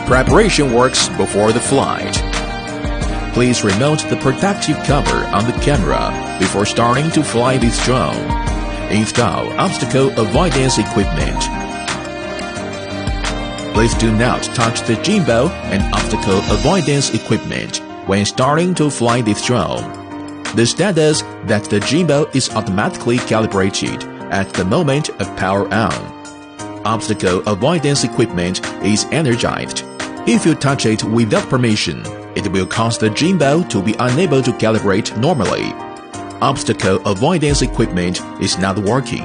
Preparation works before the flight. Please remove the protective cover on the camera before starting to fly this drone. Install obstacle avoidance equipment. Please do not touch the gimbal and obstacle avoidance equipment when starting to fly this drone. The status that the gimbal is automatically calibrated at the moment of power on. Obstacle avoidance equipment is energized. If you touch it without permission, it will cause the gimbal to be unable to calibrate normally. Obstacle avoidance equipment is not working.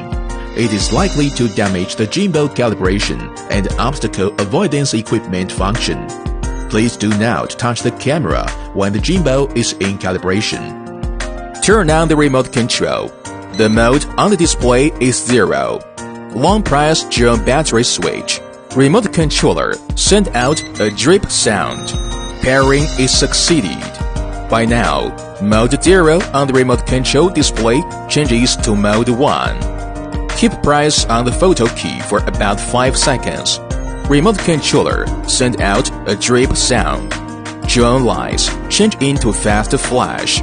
It is likely to damage the gimbal calibration and obstacle avoidance equipment function. Please do not touch the camera when the gimbal is in calibration. Turn on the remote control. The mode on the display is 0. Long press drone battery switch. Remote controller send out a drip sound. Pairing is succeeded. By now, mode 0 on the remote control display changes to mode 1. Keep press on the photo key for about 5 seconds. Remote controller send out a drip sound. Drone lights change into fast flash.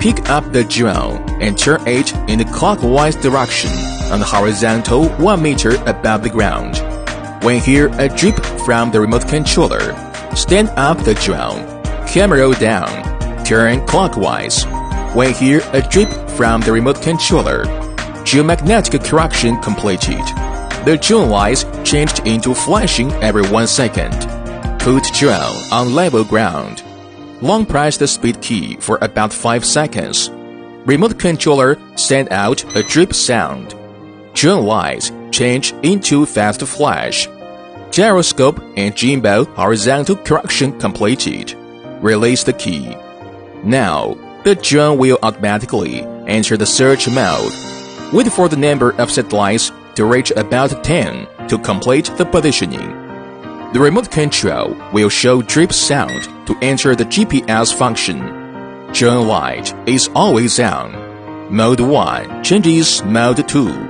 Pick up the drone and turn it in the clockwise direction on the horizontal 1 meter above the ground. When hear a drip from the remote controller, stand up the drone, camera down, turn clockwise. When hear a drip from the remote controller, geomagnetic correction completed. The drone lights changed into flashing every 1 second. Put drone on level ground. Long press the speed key for about 5 seconds. Remote controller send out a drip sound. Drone lights change into fast flash. Gyroscope and gimbal horizontal correction completed. Release the key. Now, the drone will automatically enter the search mode. Wait for the number of satellites to reach about 10 to complete the positioning. The remote control will show drip sound to enter the GPS function. Drone light is always on. Mode 1 changes mode 2.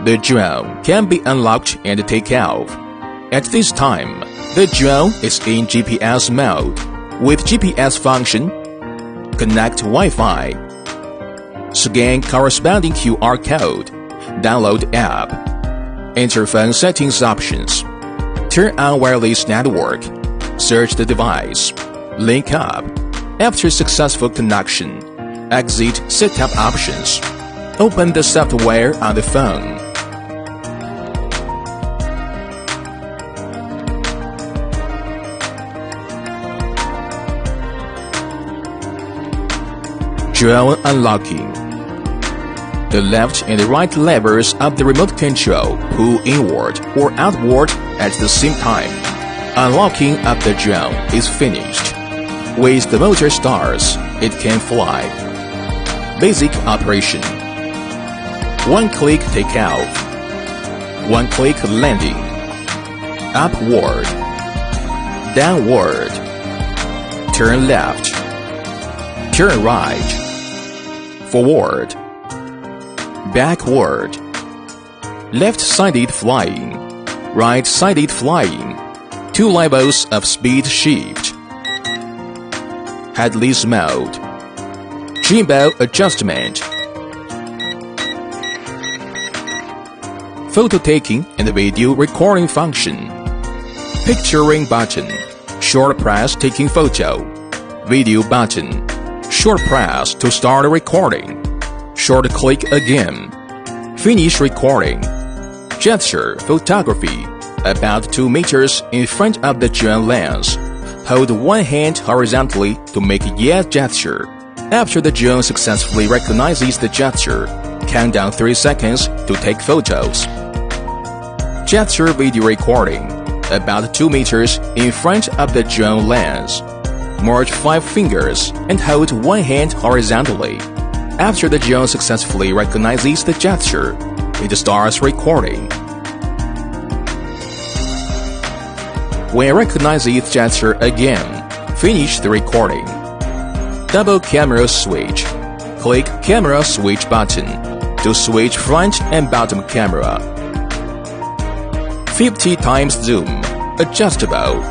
The drone can be unlocked and take off. At this time, the drone is in GPS mode. With GPS function, connect Wi-Fi. Scan corresponding QR code. Download app. Enter phone settings options. Turn on wireless network. Search the device. Link up. After successful connection, exit setup options. Open the software on the phone. Drone unlocking. The left and the right levers of the remote control pull inward or outward at the same time. Unlocking of the drone is finished. With the motor starts, it can fly. Basic operation. 1 click takeoff. 1 click landing. Upward. Downward. Turn left. Turn right. Forward. Backward. Left-sided flying. Right-sided flying. 2 levels of speed shift. Headless mode. Gimbal adjustment. Photo taking and video recording function. Picturing button. Short press taking photo. Video button. Short press to start recording. Short click again. Finish recording. Gesture photography. About 2 meters in front of the drone lens. Hold 1 hand horizontally to make a yes gesture. After the drone successfully recognizes the gesture, count down 3 seconds to take photos. Gesture video recording. About 2 meters in front of the drone lens. Merge 5 fingers and hold 1 hand horizontally. After the drone successfully recognizes the gesture, it starts recording. When it recognizes gesture again, finish the recording. Double camera switch. Click camera switch button to switch front and bottom camera. 50 times zoom, adjustable.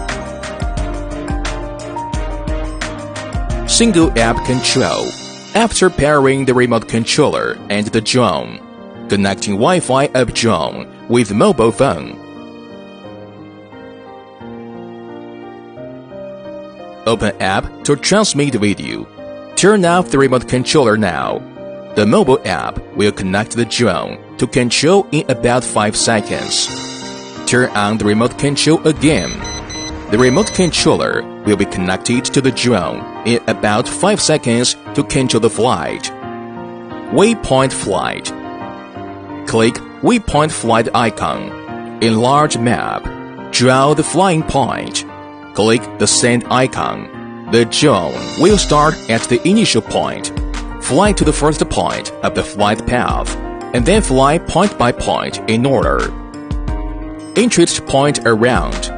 single app control. After pairing the remote controller and the drone, connecting Wi-Fi of drone with mobile phone. Open app to transmit video. Turn off the remote controller now. The mobile app will connect the drone to control in about 5 seconds. Turn on the remote control again. The remote controller will be connected to the drone in about 5 seconds to control the flight. Waypoint flight. Click Waypoint flight icon. Enlarge map. Draw the flying point. Click the send icon. The drone will start at the initial point. Fly to the first point of the flight path, and then fly point by point in order. Interest point around.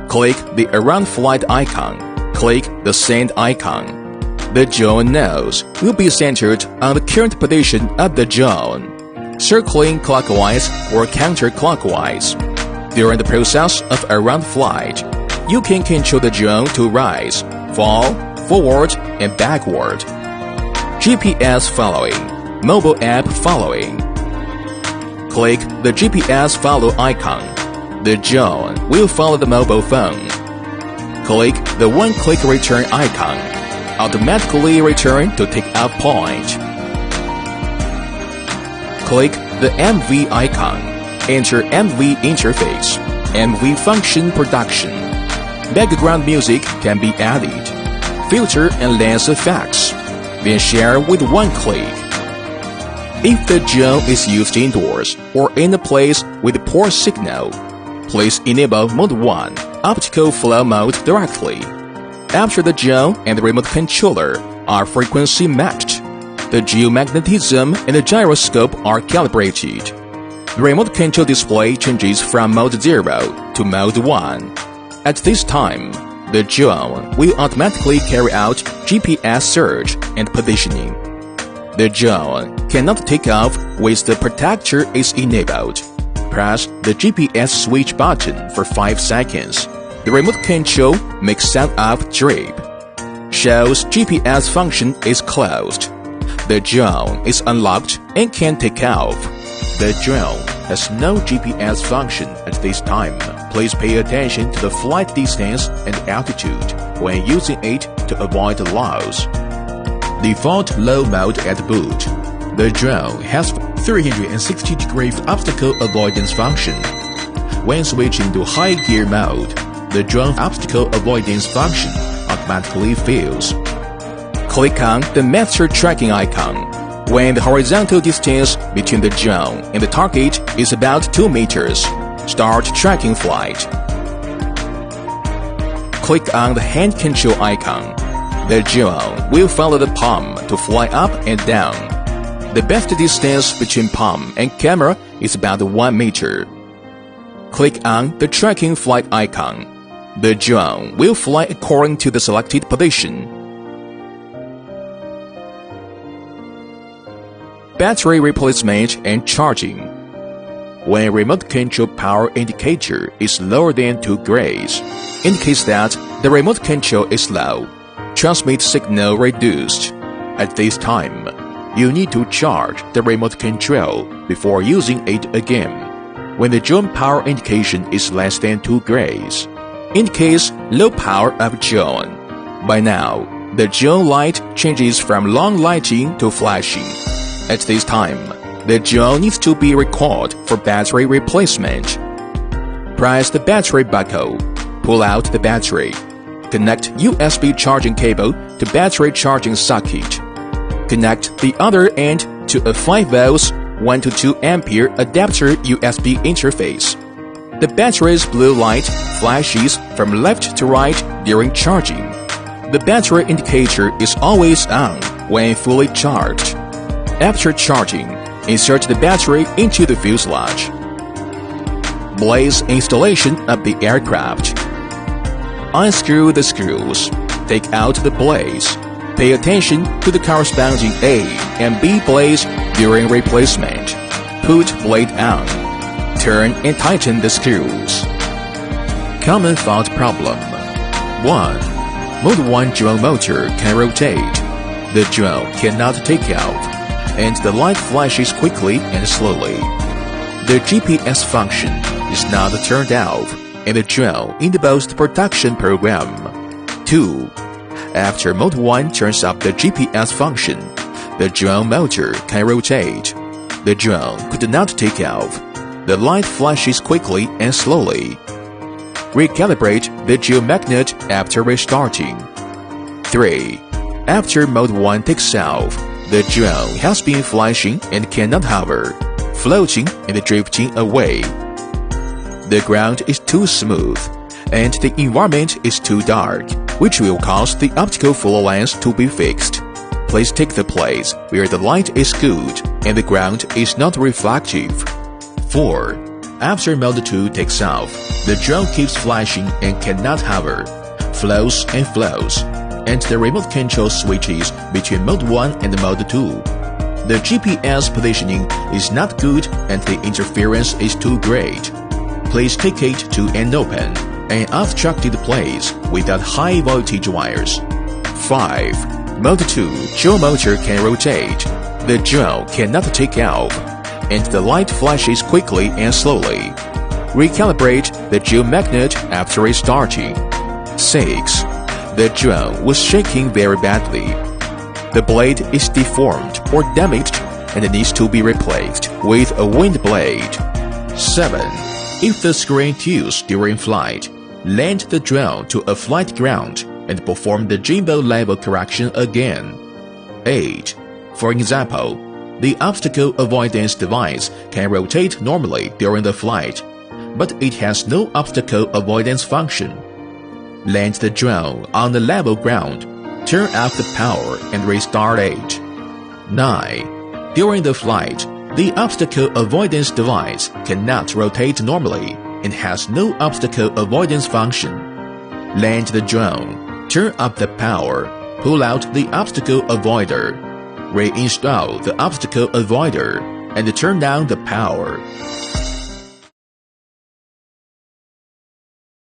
Click the around flight icon. Click the send icon. The drone nose will be centered on the current position of the drone, circling clockwise or counterclockwise. During the process of around flight, you can control the drone to rise, fall, forward, and backward. GPS following. Mobile app following. Click the GPS follow icon. The drone will follow the mobile phone. Click the one-click return icon. Automatically return to takeoff point. Click the MV icon. Enter MV interface. MV function production. Background music can be added. Filter and lens effects. Then share with one click. If the drone is used indoors or in a place with poor signal, please enable Mode 1 optical flow mode directly. After the drone and the remote controller are frequency matched, the geomagnetism and the gyroscope are calibrated. The remote control display changes from Mode 0 to Mode 1. At this time, the drone will automatically carry out GPS search and positioning. The drone cannot take off once the protector is enabled. Press the GPS switch button for 5 seconds. The remote control makes sound of drip. Shows GPS function is closed. The drone is unlocked and can take off. The drone has no GPS function at this time. Please pay attention to the flight distance and altitude when using it to avoid loss. Default low mode at boot. The drone has 360-degree obstacle avoidance function. When switching to high gear mode, the drone obstacle avoidance function automatically fails. Click on the master tracking icon. When the horizontal distance between the drone and the target is about 2 meters, start tracking flight. Click on the hand control icon. The drone will follow the palm to fly up and down. The best distance between palm and camera is about 1 meter. Click on the tracking flight icon. The drone will fly according to the selected position. Battery replacement and charging. When remote control power indicator is lower than 2 grays, indicates that the remote control is low. Transmit signal reduced. At this time, you need to charge the remote control before using it again. When the drone power indication is less than 2 grays, indicates low power of drone. By now, the drone light changes from long lighting to flashing. At this time, the drone needs to be recalled for battery replacement. Press the battery buckle. Pull out the battery. Connect USB charging cable to battery charging socket. Connect the other end to a 5 volts 1 to 2 ampere adapter USB interface. The battery's blue light flashes from left to right during charging. The battery indicator is always on when fully charged. After charging, insert the battery into the fuselage. Blaze installation of the aircraft. Unscrew the screws. Take out the blaze. Pay attention to the corresponding A and B blaze during replacement. Put blade on. Turn and tighten the screws. Common fault problem. 1. Mode 1 drone motor can rotate. The drone cannot take off, and the light flashes quickly and slowly. The GPS function is not turned off, and the drone in the post-production program. 2. After Mode 1 turns up the GPS function, the drone motor can rotate. The drone could not take off. The light flashes quickly and slowly. Recalibrate the geomagnet after restarting. 3. After Mode 1 takes off, the drone has been flashing and cannot hover, floating and drifting away. The ground is too smooth, and the environment is too dark, which will cause the optical flow lens to be fixed. Please take the place where the light is good and the ground is not reflective. 4. After Mode 2 takes off, the drone keeps flashing and cannot hover, flows, and the remote control switches between Mode 1 and Mode 2. The GPS positioning is not good and the interference is too great. Please take it to an open and unobstructed place without high voltage wires. 5. Mode 2 drone motor can rotate. The drone cannot take off, and the light flashes quickly and slowly. Recalibrate the geomagnet after restarting. 6. The drone was shaking very badly. The blade is deformed or damaged and needs to be replaced with a wind blade. 7. If the screen tilts during flight, land the drone to a flight ground and perform the gimbal level correction again. 8. For example, the obstacle avoidance device can rotate normally during the flight, but it has no obstacle avoidance function. Land the drone on the level ground, turn off the power and restart it. 9. During the flight, the obstacle avoidance device cannot rotate normally and has no obstacle avoidance function. Land the drone, turn up the power, pull out the obstacle avoider, reinstall the obstacle avoider, and turn down the power.